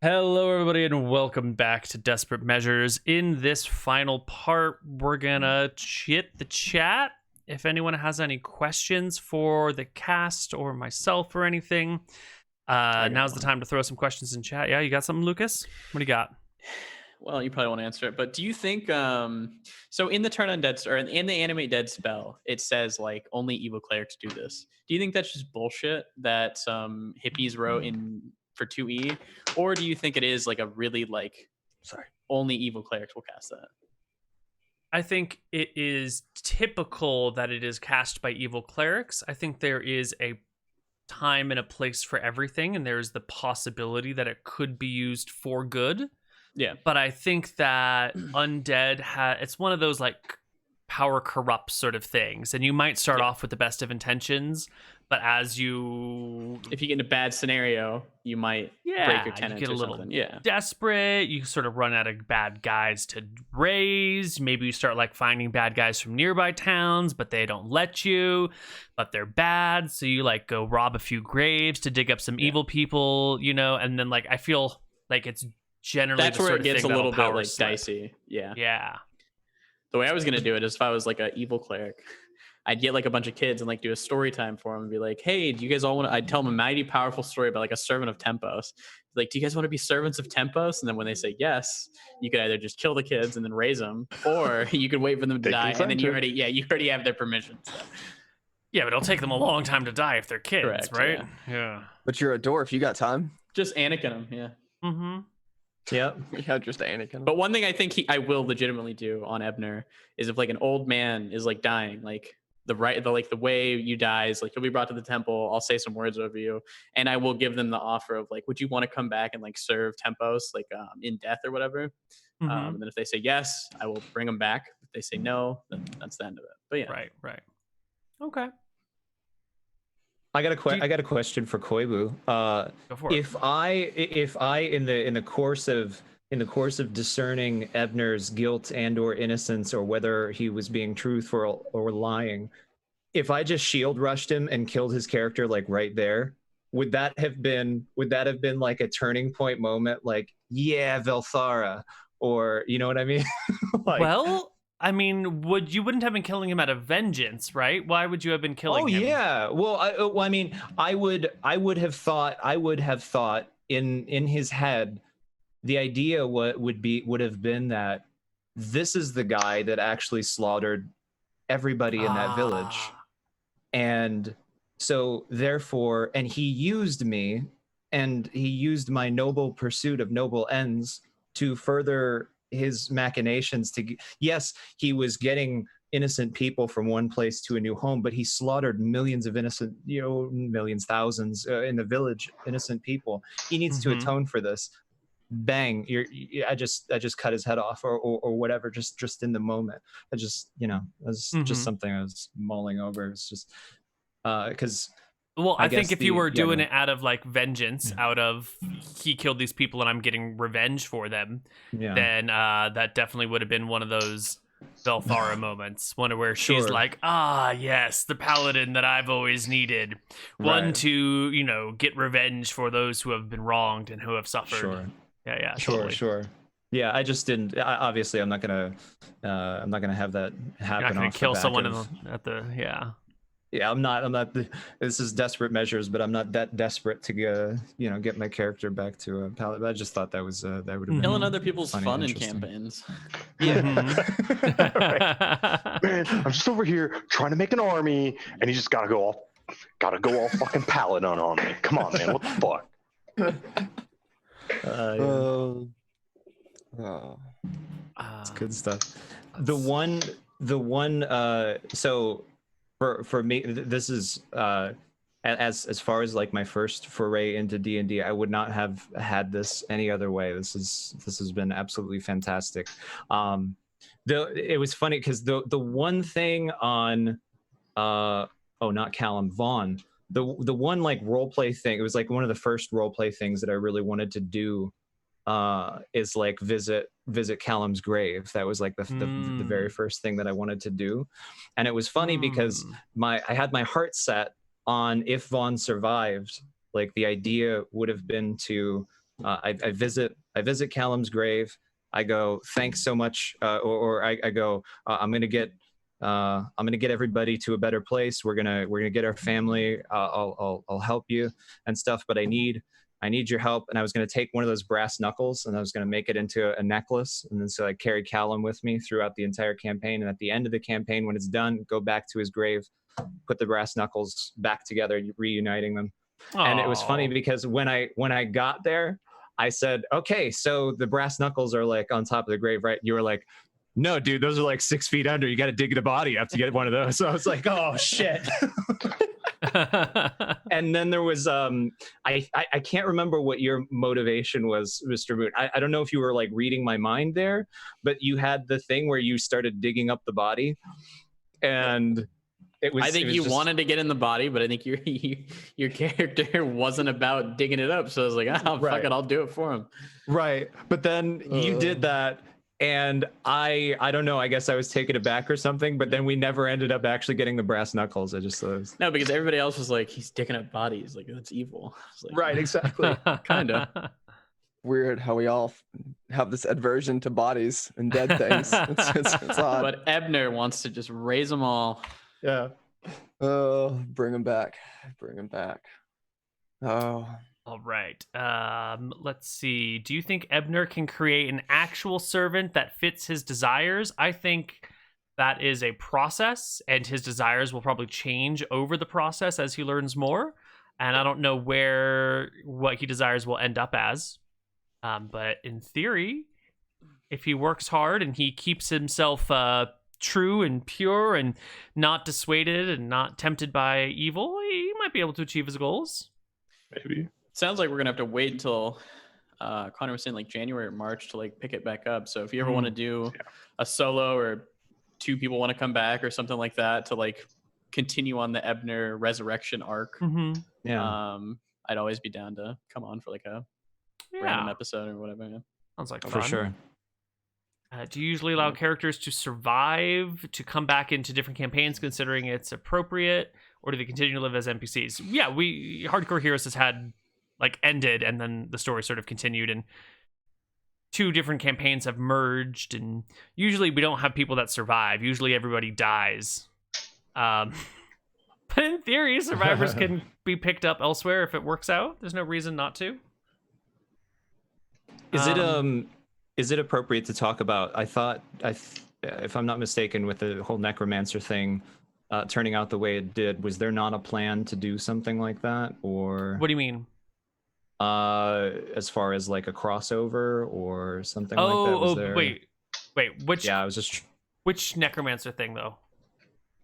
Hello, everybody, and welcome back to Desperate Measures. In this final part, we're gonna hit the chat. If anyone has any questions for the cast or myself or anything, now's the time to throw some questions in chat. Yeah, you got something, Lucas? What do you got? Well, you probably won't answer it, but do you think so in the Turn Undead or in the Animate Dead spell, it says like only evil clerics do this. Do you think that's just bullshit that some hippies wrote in for 2E? Or do you think it is like a really only evil clerics will cast that? I think it is typical that it is cast by evil clerics. I think there is a time and a place for everything, and there's the possibility that it could be used for good. Yeah. But I think that undead it's one of those like power corrupts sort of things, and you might start off with the best of intentions, but if you get in a bad scenario, you might break your tenants, you get a little something. desperate. You sort of run out of bad guys to raise. Maybe you start like finding bad guys from nearby towns, but they don't let you, but they're bad, so you like go rob a few graves to dig up some evil people, and then like I feel like it's generally that's where it gets a little bit like dicey. Yeah. The way I was gonna do it is if I was like an evil cleric, I'd get like a bunch of kids and like do a story time for them and be like, hey, do you guys all want to, I'd tell them a mighty powerful story about like a servant of Tempos. Like, do you guys want to be servants of Tempos? And then when they say yes, you could either just kill the kids and then raise them, or you could wait for them to die. And then you already have their permission. So. Yeah, but it'll take them a long time to die if they're kids, correct, right? Yeah. But you're a dwarf. You got time. Just Anakin them, yeah. Mm-hmm. Yep. Yeah, just Anakin. But one thing I think I will legitimately do on Ebner is if like an old man is like dying, like the way you die is like you'll be brought to the temple. I'll say some words over you, and I will give them the offer of like, would you want to come back and like serve Tempos like in death or whatever? Mm-hmm. And then if they say yes, I will bring them back. If they say no, then that's the end of it. But yeah, right. Okay. I got a question for Koibu. Go for it. If I in the course of discerning Ebner's guilt and or innocence, or whether he was being truthful or lying, if I just shield rushed him and killed his character like right there, would that have been like a turning point moment? Like, yeah, Velthara, or you know what I mean? Like, well, I mean, you wouldn't have been killing him out of vengeance, right? Why would you have been killing him? Oh yeah. Well, I mean, I would have thought in his head, the idea would have been that this is the guy that actually slaughtered everybody in that village, and so therefore, and he used me, and he used my noble pursuit of noble ends to further his machinations. Yes, he was getting innocent people from one place to a new home, but he slaughtered millions of innocent, millions, thousands in the village, innocent people. He needs to atone for this. Bang! I just cut his head off, or whatever, just in the moment. That's just something I was mulling over. It's just because. Well, I think if you were doing it out of like vengeance, out of he killed these people and I'm getting revenge for them, then that definitely would have been one of those Velthara moments, one where she's like, yes, the paladin that I've always needed, one to get revenge for those who have been wronged and who have suffered. Yeah, totally. Sure. Yeah, I just didn't. Obviously, I'm not gonna have that happen. You're not gonna kill someone at the Yeah, I'm not. This is desperate measures, but I'm not that desperate to get my character back to a paladin. I just thought that would have been killing other people's fun in campaigns. Yeah. Man, I'm just over here trying to make an army, and you just gotta go all fucking paladin on me. Come on, man. What the fuck? It's good stuff. The one. So. For me, this is as far as like my first foray into D&D, I would not have had this any other way. This has been absolutely fantastic. It was funny because the one thing on not Callum, Vaughn, the one like role play thing, it was like one of the first role play things that I really wanted to do is like visit Callum's grave. That was like the very first thing that I wanted to do. And it was funny because I had my heart set on, if Vaughn survived, like the idea would have been to I visit Callum's grave. I go, thanks so much, or I go, I'm gonna get everybody to a better place. We're gonna get our family. I'll help you and stuff, but I need your help. And I was gonna take one of those brass knuckles and I was gonna make it into a necklace. And then so I carried Callum with me throughout the entire campaign. And at the end of the campaign, when it's done, go back to his grave, put the brass knuckles back together, reuniting them. Aww. And it was funny because when I got there, I said, okay, so the brass knuckles are like on top of the grave, right? You were like, no, dude, those are like 6 feet under. You got to dig the body up to get one of those. So I was like, oh shit. And then there was, I can't remember what your motivation was, Mr. Moon. I don't know if you were like reading my mind there, but you had the thing where you started digging up the body, and I think you wanted to get in the body, but I think your character wasn't about digging it up. So I was like, oh, fuck it, I'll do it for him. Right. But then you did that. And I don't know, I guess I was taken aback or something, but then we never ended up actually getting the brass knuckles. I just thought no, because everybody else was like, he's digging up bodies. Like, that's evil. Like, right, exactly. Kind of. Weird how we all have this aversion to bodies and dead things. It's odd. But Ebner wants to just raise them all. Yeah. Oh, bring him back. Bring him back. Oh. All right. Let's see. Do you think Ebner can create an actual servant that fits his desires? I think that is a process, and his desires will probably change over the process as he learns more. And I don't know what he desires will end up as. But in theory, if he works hard and he keeps himself true and pure and not dissuaded and not tempted by evil, he might be able to achieve his goals. Maybe. Sounds like we're gonna have to wait until Connar was saying like January or March to like pick it back up. So if you ever want to do a solo, or 2 people want to come back or something like that to like continue on the Ebner resurrection arc, I'd always be down to come on for like a random episode or whatever. Yeah. Sounds like for fun. Sure. Do you usually allow characters to survive, to come back into different campaigns considering it's appropriate, or do they continue to live as NPCs? Yeah, Hardcore Heroes has had like ended, and then the story sort of continued, and 2 different campaigns have merged, and usually we don't have people that survive. Usually everybody dies. But in theory, survivors can be picked up elsewhere if it works out. There's no reason not to. Is it appropriate to talk about? I thought, if I'm not mistaken, with the whole necromancer thing turning out the way it did, was there not a plan to do something like that, or what do you mean? As far as like a crossover or something like that? Was there... wait, which? Yeah, I was just. Which necromancer thing though?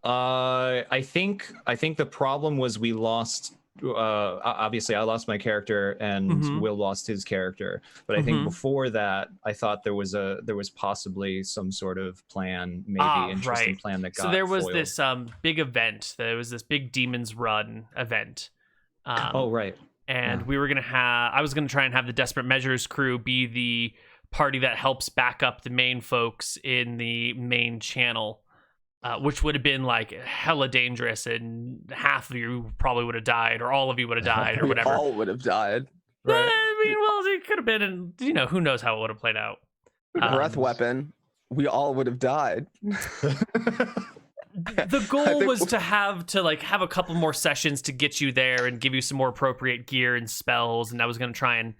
I think the problem was we lost. Obviously I lost my character and Will lost his character, but I think before that I thought there was possibly some sort of plan, maybe interesting plan that got so there was foiled. This big event. There was this big Demons Run event. And we were I was gonna try and have the Desperate Measures crew be the party that helps back up the main folks in the main channel. Which would have been like hella dangerous, and half of you probably would have died, or all of you would have died, or whatever. All would have died. Right? I mean, well, it could have been, and who knows how it would have played out. Breath weapon. We all would have died. The goal was to have a couple more sessions to get you there and give you some more appropriate gear and spells, and I was going to try and.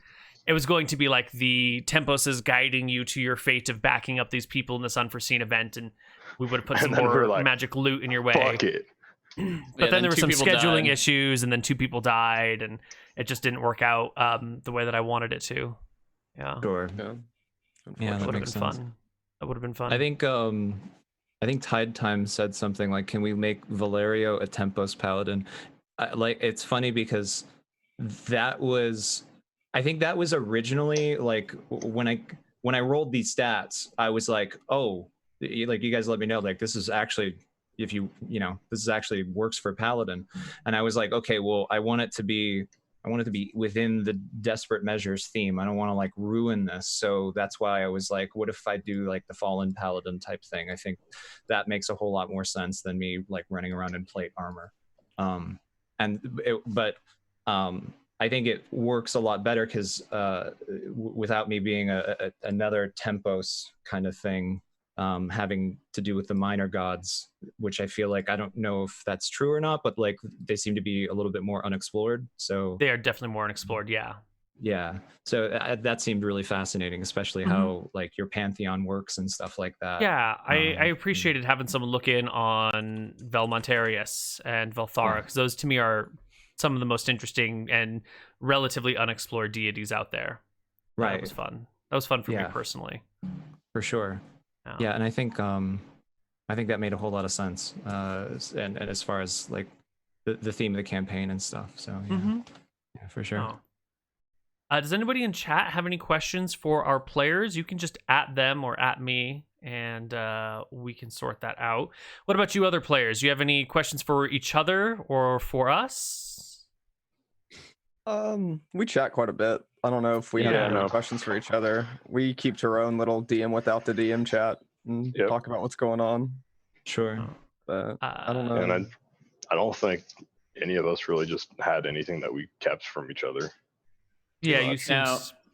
It was going to be like the Tempos is guiding you to your fate of backing up these people in this unforeseen event, and we would have put some more magic loot in your way. Fuck it. But then there were some scheduling issues, and then 2 people died, and it just didn't work out the way that I wanted it to. Yeah. Sure. Yeah, that would have been fun. That would have been fun. I think Tide Time said something like, "Can we make Valerio a Tempos Paladin?" It's funny because I think that was originally like when I rolled these stats, I was like, oh, like you guys let me know, like this is actually, if this is actually works for Paladin. And I was like, okay, well, I want it to be within the Desperate Measures theme. I don't want to like ruin this. So that's why I was like, what if I do like the Fallen Paladin type thing? I think that makes a whole lot more sense than me like running around in plate armor. I think it works a lot better because without me being another Tempos kind of thing, having to do with the minor gods, which I feel like I don't know if that's true or not, but like they seem to be a little bit more unexplored. So they are definitely more unexplored. Yeah. So that seemed really fascinating, especially how like your pantheon works and stuff like that. Yeah, I appreciated having someone look in on Velmontarius and Velthara, because those to me are some of the most interesting and relatively unexplored deities out there. Right. That was fun. That was fun for me personally. For sure. Yeah, and I think that made a whole lot of sense. And as far as like the theme of the campaign and stuff. So yeah, for sure. Oh. Does anybody in chat have any questions for our players? You can just at them or at me, and we can sort that out. What about you other players? Do you have any questions for each other or for us? We chat quite a bit. I don't know if we have any questions for each other. We keep to our own little DM without the DM chat and talk about what's going on. Sure. But I don't know. And I don't think any of us really just had anything that we kept from each other. Yeah, you seem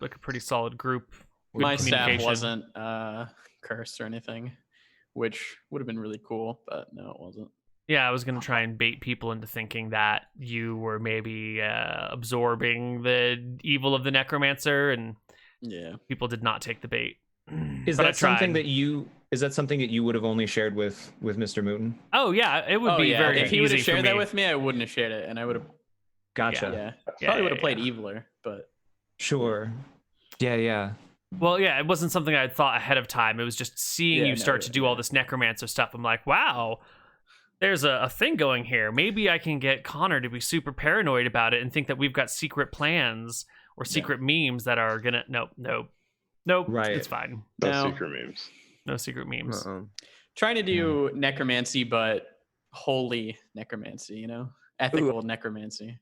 like a pretty solid group. My staff wasn't cursed or anything, which would have been really cool, but no, it wasn't. Yeah, I was going to try and bait people into thinking that you were maybe absorbing the evil of the necromancer, and people did not take the bait. Is that something that you would have only shared with Mr. Mooten? Oh yeah, it would be very easy. If he would have shared that with me, I wouldn't have shared it, and I would have. Gotcha. Probably would have played eviler, but. Sure. Yeah. Well, yeah, it wasn't something I thought ahead of time. It was just seeing you start to do all this necromancer stuff. I'm like, wow, there's a thing going here. Maybe I can get Connar to be super paranoid about it and think that we've got secret plans or secret memes that are gonna. Nope. Right. It's fine. No secret memes. No secret memes. Trying to do necromancy, but holy necromancy. Ethical necromancy,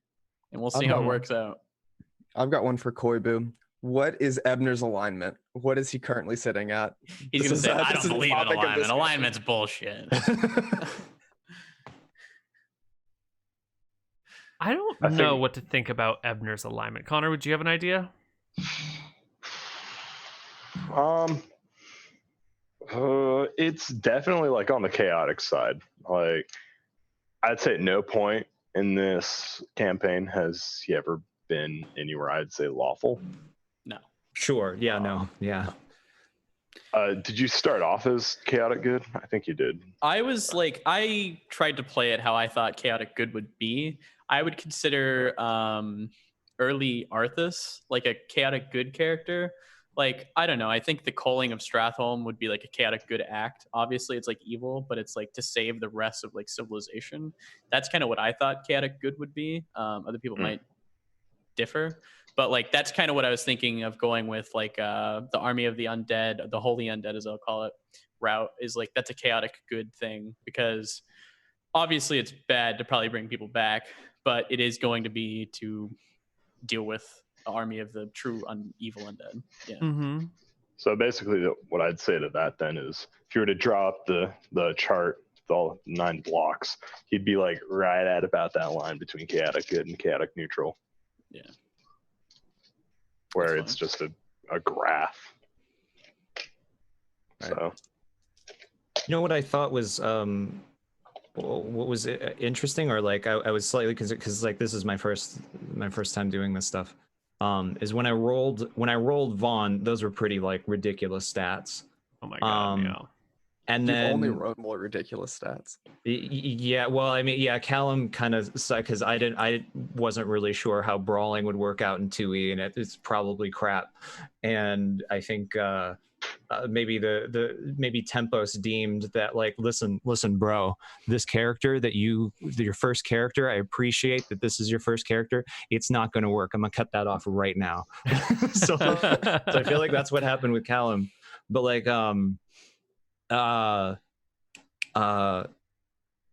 and we'll see how it works out. I've got one for Koibu. What is Ebner's alignment? What is he currently sitting at? He's going to say, I don't believe in alignment. Alignment's bullshit. I don't know what to think about Ebner's alignment. Connar, would you have an idea? It's definitely like on the chaotic side. Like, I'd say at no point in this campaign has he ever been anywhere I'd say lawful. No. Sure. Yeah. No. Yeah. Did you start off as chaotic good? I think you did. I tried to play it how I thought chaotic good would be. I would consider early Arthas like a chaotic good character. Like, I don't know. I think the culling of Stratholme would be like a chaotic good act. Obviously, it's like evil, but it's like to save the rest of like civilization. That's kind of what I thought chaotic good would be. Other people might differ, but like that's kind of what I was thinking of going with, like the army of the undead, the holy undead as I'll call it, route is like that's a chaotic good thing, because obviously it's bad to probably bring people back, but it is going to be to deal with the army of the true evil undead. Yeah. So basically what I'd say to that then is if you were to draw up the chart with all 9 blocks, he'd be like right at about that line between chaotic good and chaotic neutral. Yeah. Where it's just a graph. Right. So. You know what I thought was what was interesting, or like I was slightly because like this is my first time doing this stuff. Is when I rolled Vaughn, those were pretty like ridiculous stats. Oh my god! Yeah. And then you only wrote more ridiculous stats. Yeah, well, I mean, yeah, Callum kind of sucked because I wasn't really sure how brawling would work out in 2E, and it's probably crap. And I think maybe maybe Tempos deemed that like, listen, bro, this character your first character, I appreciate that this is your first character. It's not going to work. I'm gonna cut that off right now. so I feel like that's what happened with Callum. But like I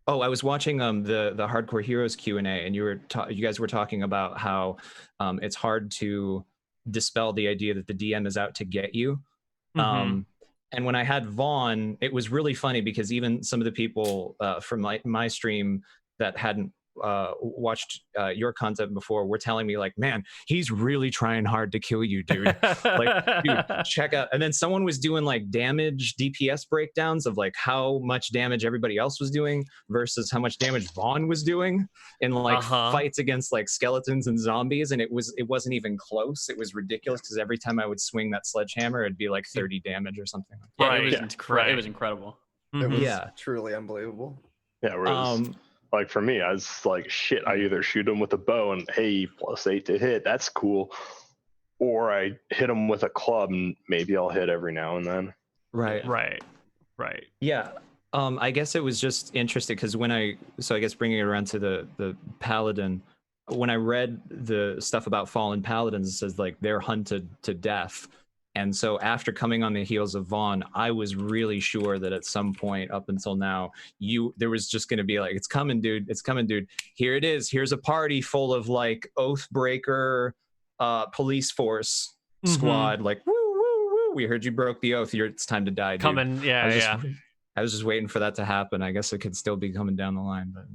was watching the Hardcore Heroes Q&A, and you guys were talking about how it's hard to dispel the idea that the DM is out to get you. And when I had Vaughn, it was really funny because even some of the people from my stream that hadn't watched your content before were telling me like, man, he's really trying hard to kill you, dude. Like, dude, check out. And then someone was doing like damage DPS breakdowns of like how much damage everybody else was doing versus how much damage Vaughn was doing in like fights against like skeletons and zombies, and it wasn't even close. It was ridiculous because every time I would swing that sledgehammer, it'd be like 30 damage or something. Yeah, it was incredible. It was truly unbelievable. Yeah, whereas, like for me, I was like, shit, I either shoot him with a bow and hey, +8 to hit, that's cool, or I hit him with a club and maybe I'll hit every now and then. Right. Yeah. I guess it was just interesting because I guess bringing it around to the paladin, when I read the stuff about fallen paladins, it says like they're hunted to death. And so after coming on the heels of Vaughn, I was really sure that at some point up until now, there was just going to be like, it's coming, dude. It's coming, dude. Here it is. Here's a party full of like Oathbreaker police force squad. Like, woo, woo, woo. We heard you broke the oath. It's time to die, dude. Coming. Yeah. I was just waiting for that to happen. I guess it could still be coming down the line, but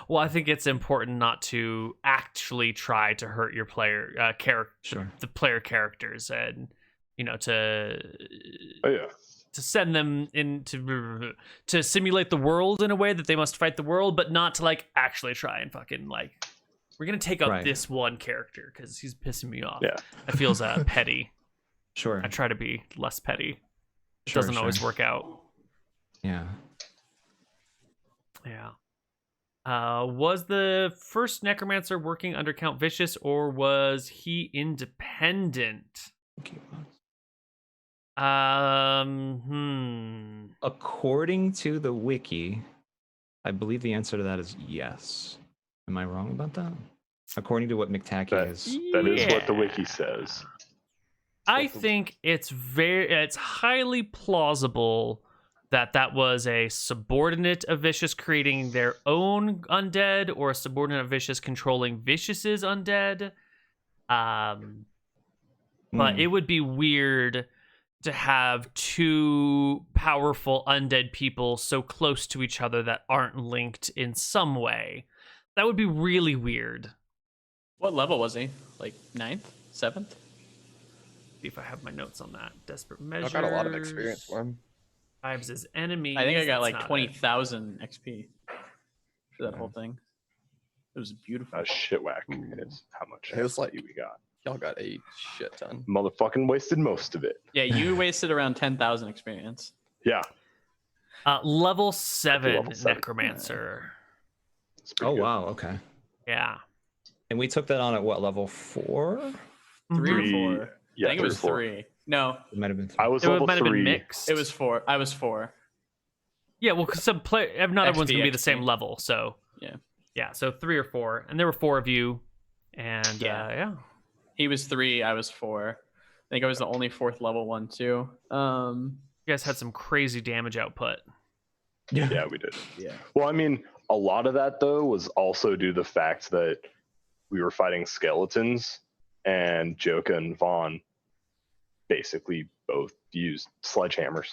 well, I think it's important not to actually try to hurt your player the player characters, and to send them to simulate the world in a way that they must fight the world, but not to like actually try and fucking like we're gonna take up this one character because he's pissing me off. Yeah, it feels petty. Sure, I try to be less petty. It doesn't always work out. Yeah. Was the first necromancer working under Count Vicious, or was he independent? According to the wiki, I believe the answer to that is yes. Am I wrong about that? According to what McTacky is. That is what the wiki says. I think it's highly plausible that was a subordinate of Vicious creating their own undead, or a subordinate of Vicious controlling Vicious's undead. But it would be weird to have two powerful undead people so close to each other that aren't linked in some way. That would be really weird. What level was he? Like 9th? 7th? See if I have my notes on that. Desperate measures. I got a lot of experience for him. Tribes his enemies. I think I got like 20,000 XP for that whole thing. It was beautiful. Shit whack is how much it was like we got. Y'all got a shit ton. Motherfucking wasted most of it. Yeah, you wasted around 10,000 experience. Yeah. Level 7 necromancer. Oh wow, okay. Yeah. And we took that on at what, level 4? 3 or 4? Yeah, I think it was 3. No, it might have been 3. I was level 3. Mixed. It was 4. I was 4. Yeah, well, because not everyone's gonna be the same level, so yeah. So 3 or 4, and there were 4 of you, and yeah. He was 3. I was 4. I think I was the only 4th level one too. You guys had some crazy damage output. Yeah, we did. Yeah. Well, I mean, a lot of that though was also due to the fact that we were fighting skeletons, and Joka and Vaughn basically both used sledgehammers.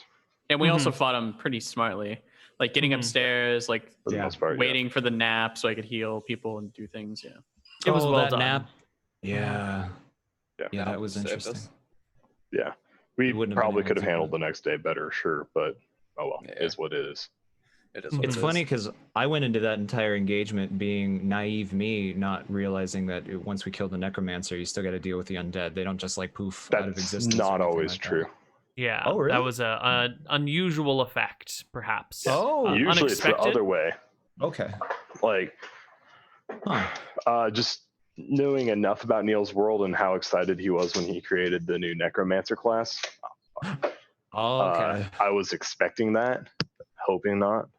And we also fought him pretty smartly, like getting upstairs, like for the most part, waiting for the nap so I could heal people and do things. Yeah, it was well done. Nap. Yeah, that was interesting. Yeah, we probably could have handled the next day better, sure, but oh well, it is what it is. It's funny because I went into that entire engagement being naive me, not realizing that once we kill the necromancer, you still got to deal with the undead. They don't just like poof out of existence. That's not always true. Yeah. Oh, really? That was an unusual effect, perhaps. Oh, usually unexpected. It's the other way. Okay. Like, just knowing enough about Neal's world and how excited he was when he created the new necromancer class. Okay. I was expecting that, hoping not.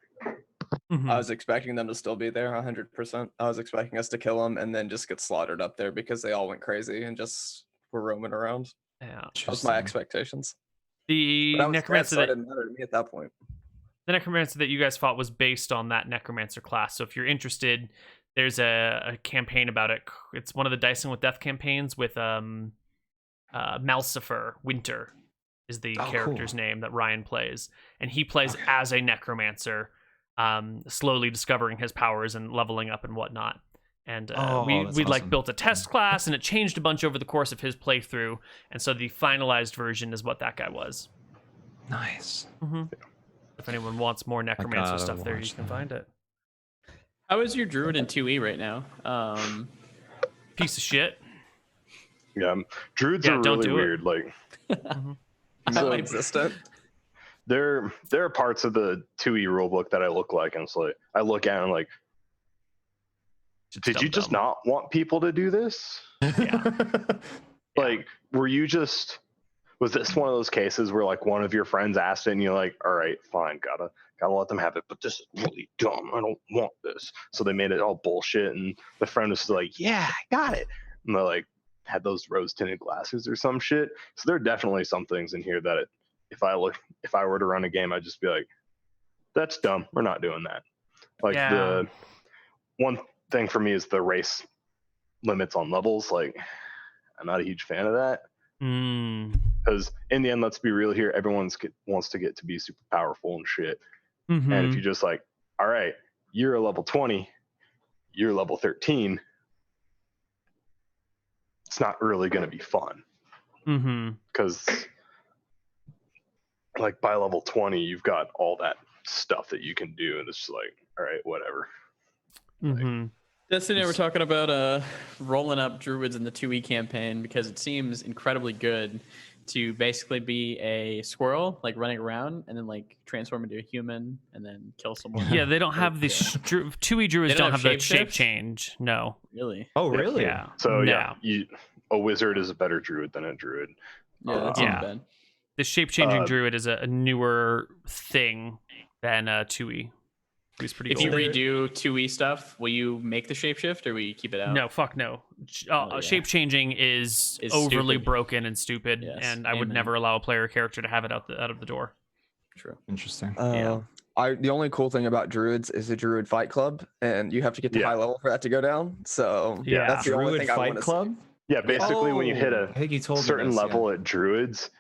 I was expecting them to still be there 100%. I was expecting us to kill them and then just get slaughtered up there because they all went crazy and just were roaming around. Yeah, that was my expectations. The necromancer that didn't matter to me at that point. The necromancer that you guys fought was based on that necromancer class. So if you're interested, there's a campaign about it. It's one of the Dicing with Death campaigns with Malcifer Winter is the character's name that Ryan plays, and he plays as a necromancer. slowly discovering his powers and leveling up and whatnot. And we awesome. like built a test class, and it changed a bunch over the course of his playthrough. And so the finalized version is what that guy was. Nice. Mm-hmm. If anyone wants more necromancer stuff there, you can find it. How is your druid in 2E right now? Piece of shit. Yeah, druids are really weird. Like, Non-existent. there are parts of the 2E rulebook that I look and it's like I look at it and I'm like, did you just not want people to do this? Yeah. Like, was this one of those cases where like one of your friends asked it and you're like, all right, fine, gotta let them have it, but this is really dumb, I don't want this. So they made it all bullshit, and the friend was like, yeah, I got it, and they like had those rose tinted glasses or some shit. So there are definitely some things in here that if I were to run a game, I'd just be like, that's dumb, we're not doing that. Like, the one thing for me is the race limits on levels. Like, I'm not a huge fan of that. Because in the end, let's be real here, everyone wants to get to be super powerful and shit. Mm-hmm. And if you just like, all right, you're a level 20, you're level 13, it's not really going to be fun. Because like by level 20, you've got all that stuff that you can do, and it's just like, all right, whatever. Mm-hmm. Destiny and I were talking about rolling up druids in the 2E campaign because it seems incredibly good to basically be a squirrel, like running around, and then like transform into a human and then kill someone. Yeah, they don't have the 2E druids don't have the shape change. No. Really? Oh, really? Yeah. So a wizard is a better druid than a druid. Yeah, that's not bad. The shape changing druid is a newer thing than 2E. He's pretty if cool. you redo 2E stuff, will you make the shapeshift or will you keep it out? No, fuck no. Shape changing is overly stupid. Broken and stupid, Yes, and I would never allow a player character to have it out of the door. True. Interesting. The only cool thing about druids is a druid fight club, and you have to get to high level for that to go down. So that's the only thing I want to club. Yeah, basically when you hit a certain level at druids,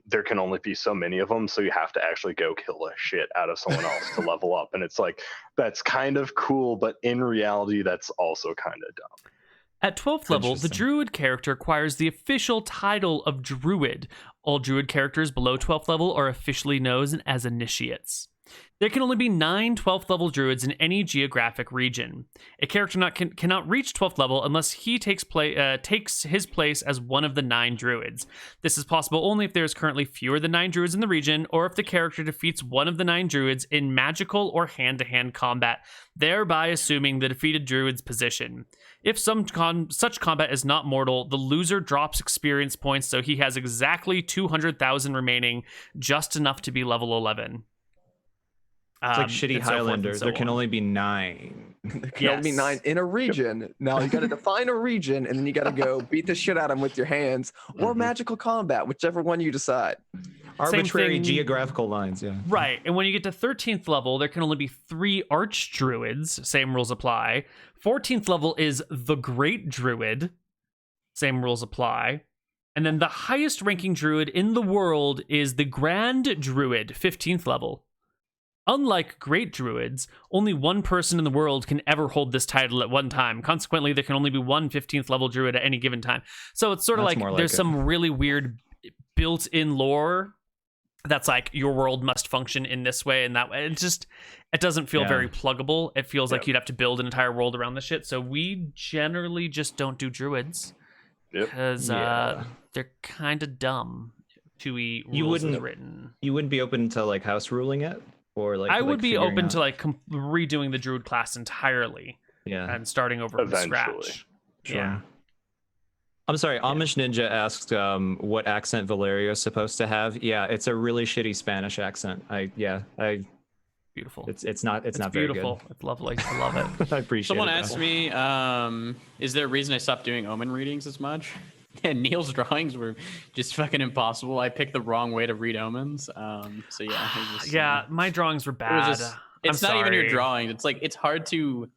there can only be so many of them, so you have to actually go kill the shit out of someone else to level up. And it's like, that's kind of cool, but in reality, that's also kind of dumb. At 12th level, the druid character acquires the official title of druid. All druid characters below 12th level are officially known as initiates. There can only be 9 12th level druids in any geographic region. A character cannot reach 12th level unless he takes his place as one of the 9 druids. This is possible only if there is currently fewer than 9 druids in the region, or if the character defeats one of the 9 druids in magical or hand-to-hand combat, thereby assuming the defeated druid's position. If such combat is not mortal, the loser drops experience points, so he has exactly 200,000 remaining, just enough to be level 11. It's like shitty Highlander. So there can only be 9. There can only be 9 in a region. Now you got to define a region, and then you got to go beat the shit out of them with your hands, or magical combat, whichever one you decide. Arbitrary geographical lines, yeah. Right, and when you get to 13th level, there can only be 3 arch druids. Same rules apply. 14th level is the Great Druid. Same rules apply. And then the highest ranking druid in the world is the Grand Druid, 15th level. Unlike great druids, only one person in the world can ever hold this title at one time. Consequently, there can only be one 15th level druid at any given time. So it's sort of like there's some really weird built-in lore that's like your world must function in this way and that way. It doesn't feel very pluggable. It feels like you'd have to build an entire world around this shit. So we generally just don't do druids because they're kind of dumb. 2E rules is written. You wouldn't be open to like house ruling it? Or like I would be open to like redoing the druid class entirely, and starting over from scratch. Sure. Yeah. I'm sorry. Amish Ninja asked what accent Valerio's supposed to have. Yeah, it's a really shitty Spanish accent. Beautiful. It's not beautiful. very good. It's lovely. I love it. I appreciate Someone it. asked me, is there a reason I stopped doing omen readings as much? And Neal's drawings were just fucking impossible. I picked the wrong way to read omens. So yeah. My drawings were bad. It's not even your drawing. It's like it's hard to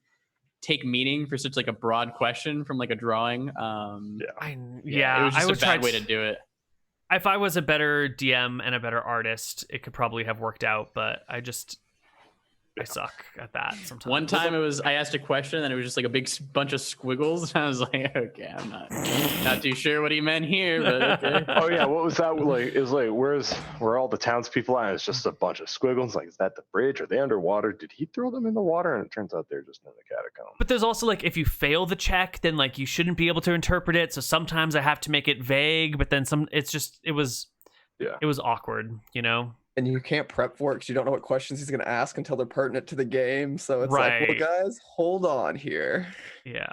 take meaning for such like a broad question from like a drawing. It was just a bad way to do it. If I was a better DM and a better artist, it could probably have worked out. But I suck at that sometimes. One time I asked a question and it was just like a big bunch of squiggles. And I was like, okay, I'm not too sure what he meant here, but okay. Oh yeah, what was that like? It was like, where all the townspeople at? It's just a bunch of squiggles. Like, is that the bridge? Are they underwater? Did he throw them in the water? And it turns out they're just in the catacomb. But there's also like, if you fail the check, then like you shouldn't be able to interpret it. So sometimes I have to make it vague, but then it was awkward, you know? And you can't prep for it because you don't know what questions he's going to ask until they're pertinent to the game. So it's like, well, guys, hold on here. Yeah.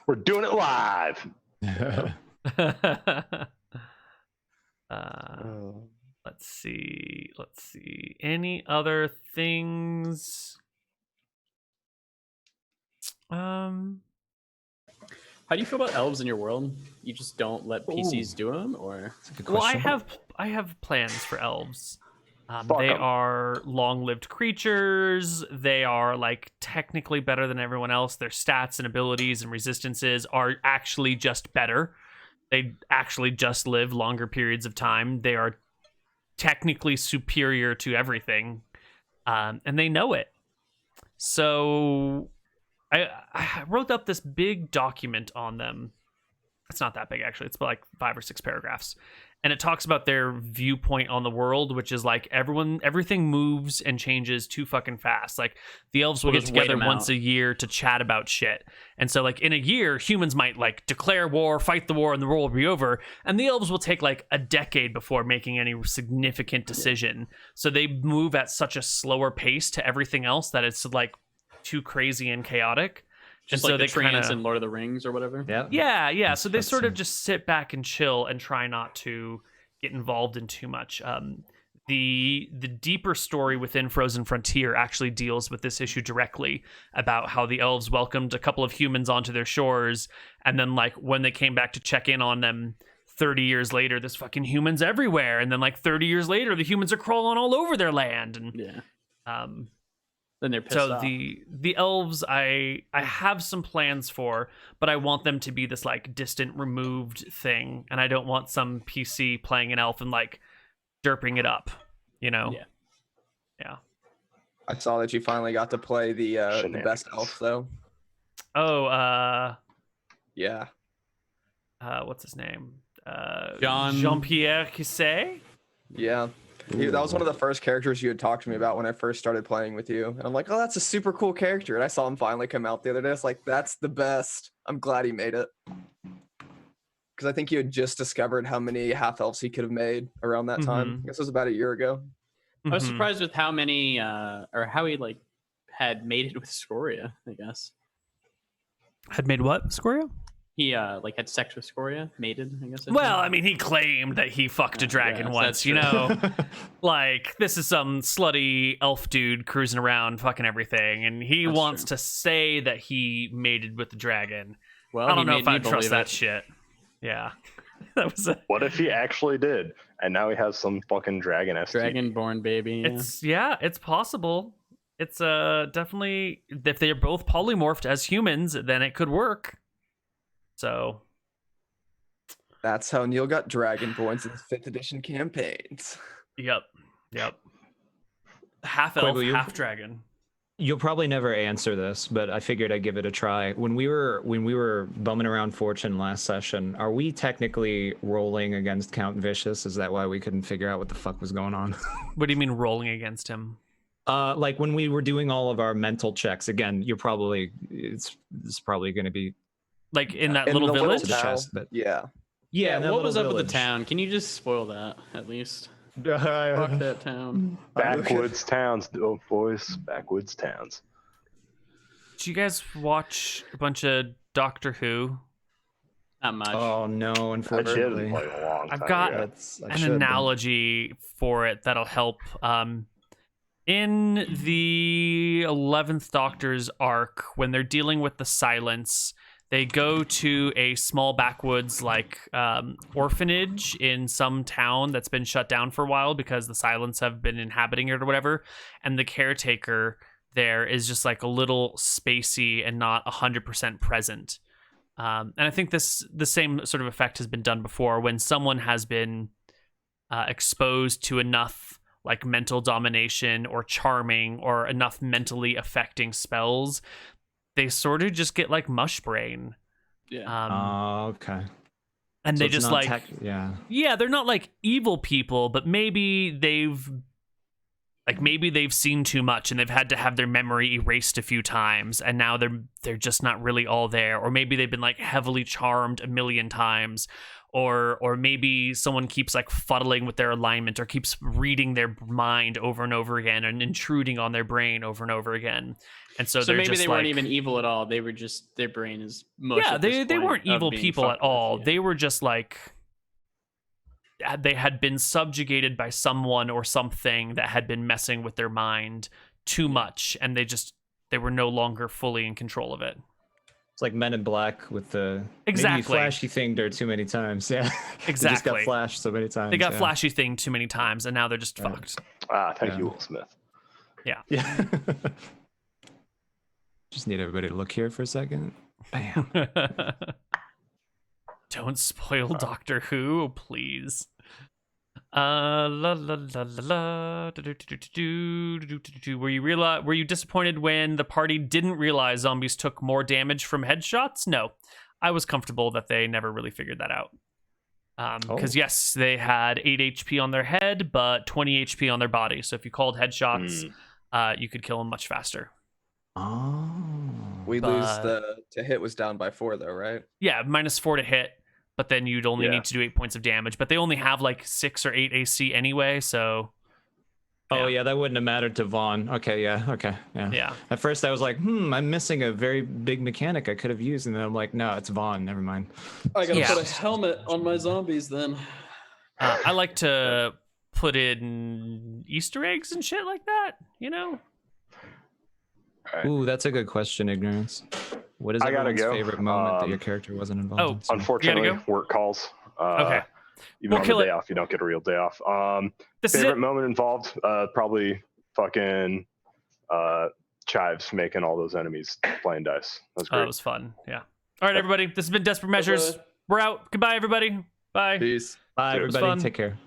We're doing it live. Let's see. Any other things? How do you feel about elves in your world? You just don't let PCs do them, or? Well, I have plans for elves. They are long-lived creatures. They are like technically better than everyone else. Their stats and abilities and resistances are actually just better. They actually just live longer periods of time. They are technically superior to everything, and they know it. So I wrote up this big document on them. It's not that big, actually. It's like 5 or 6 paragraphs. And it talks about their viewpoint on the world, which is like everything moves and changes too fucking fast. Like the elves will get together once a year to chat about shit. And so like in a year, humans might like declare war, fight the war, and the war will be over. And the elves will take like a decade before making any significant decision. So they move at such a slower pace to everything else that it's like too crazy and chaotic. Just like the treants in Lord of the Rings or whatever. Yeah. So they sort of just sit back and chill and try not to get involved in too much. The deeper story within Frozen Frontier actually deals with this issue directly, about how the elves welcomed a couple of humans onto their shores, and then like when they came back to check in on them 30 years later, there's fucking humans everywhere, and then like 30 years later, the humans are crawling all over their land, and then they're pissed off. The elves I have some plans for, but I want them to be this like distant, removed thing, and I don't want some PC playing an elf and like derping it up, you know? Yeah. I saw that you finally got to play the best elf though. Yeah. What's his name? Jean-Pierre Kissé? Yeah. That was one of the first characters you had talked to me about when I first started playing with you. And I'm like, oh, that's a super cool character. And I saw him finally come out the other day. It's like, that's the best. I'm glad he made it. Because I think you had just discovered how many half-elves he could have made around that time. I guess it was about a year ago. I was surprised with how many, or how he like had mated with Scoria, I guess. Had made what, Scoria? He like had sex with Scoria, mated, I guess. Well, I mean, he claimed that he fucked a dragon once, you know? Like, this is some slutty elf dude cruising around fucking everything, and he wants to say that he mated with the dragon. Well, I don't know if I trust that shit. Yeah. That was What if he actually did, and now he has some fucking dragon dragon-born baby? It's possible. It's definitely, if they're both polymorphed as humans, then it could work. So that's how Neal got Dragonborns in his 5th edition campaigns. Yep. Half elf, half dragon. You'll probably never answer this, but I figured I'd give it a try. When we were bumming around Fortune last session, are we technically rolling against Count Vicious? Is that why we couldn't figure out what the fuck was going on? What do you mean rolling against him? Like when we were doing all of our mental checks. Again, it's probably going to be like in that little village. Yeah. What was up with the town? Can you just spoil that at least? Fuck that town. Backwoods towns, boys. Backwoods towns. Did you guys watch a bunch of Doctor Who? Not much. Oh no, unfortunately. I've got an analogy for it that'll help. In the 11th Doctor's arc, when they're dealing with the Silence, they go to a small backwoods orphanage in some town that's been shut down for a while because the Silence have been inhabiting it or whatever. And the caretaker there is just like a little spacey and not 100% present. And I think the same sort of effect has been done before when someone has been exposed to enough like mental domination or charming or enough mentally affecting spells, they sort of just get like mush brain. Yeah. Okay. And So they it's just not like, yeah. they're not like evil people, but maybe they've seen too much and they've had to have their memory erased a few times, and now they're just not really all there. Or maybe they've been like heavily charmed a million times, or maybe someone keeps like fuddling with their alignment or keeps reading their mind over and over again and intruding on their brain over and over again. And so they're maybe just they like, weren't even evil at all. They were just, their brain is mush. yeah, at this they point weren't of evil being people at fucked with, all. yeah. They were just like, they had been subjugated by someone or something that had been messing with their mind too much, and they were no longer fully in control of it. It's like Men in Black with the Exactly. maybe flashy thing there too many times. Yeah. They just Exactly. got flashed so many times. They got flashy thing too many times, and now they're just Right. fucked. Thank you, Will Smith. Yeah. Just need everybody to look here for a second. Bam. Don't spoil Doctor Who, please. La la la la la. Were you disappointed when the party didn't realize zombies took more damage from headshots? No, I was comfortable that they never really figured that out. Because yes, they had 8 HP on their head, but 20 HP on their body. So if you called headshots, you could kill them much faster. Oh. We lose to hit was down by 4 though, right? Yeah, -4 to hit, but then you'd only need to do 8 points of damage. But they only have like 6 or 8 AC anyway, so. Oh yeah, that wouldn't have mattered to Vaughn. Okay, yeah. At first I was like, I'm missing a very big mechanic I could have used, and then I'm like, no, it's Vaughn. Never mind. I gotta put a helmet on my zombies then. I like to put in Easter eggs and shit like that, you know? Right. Ooh, that's a good question, Ignorance. What is everyone's favorite moment that your character wasn't involved in? Unfortunately, work calls. Okay. Even on the day off, you don't get a real day off. Favorite moment involved, probably fucking Chives making all those enemies playing dice. That was great. That was fun. Yeah. All right, everybody. This has been Desperate Measures. We're out. Goodbye, everybody. Bye. Peace. Bye, everybody. Take care.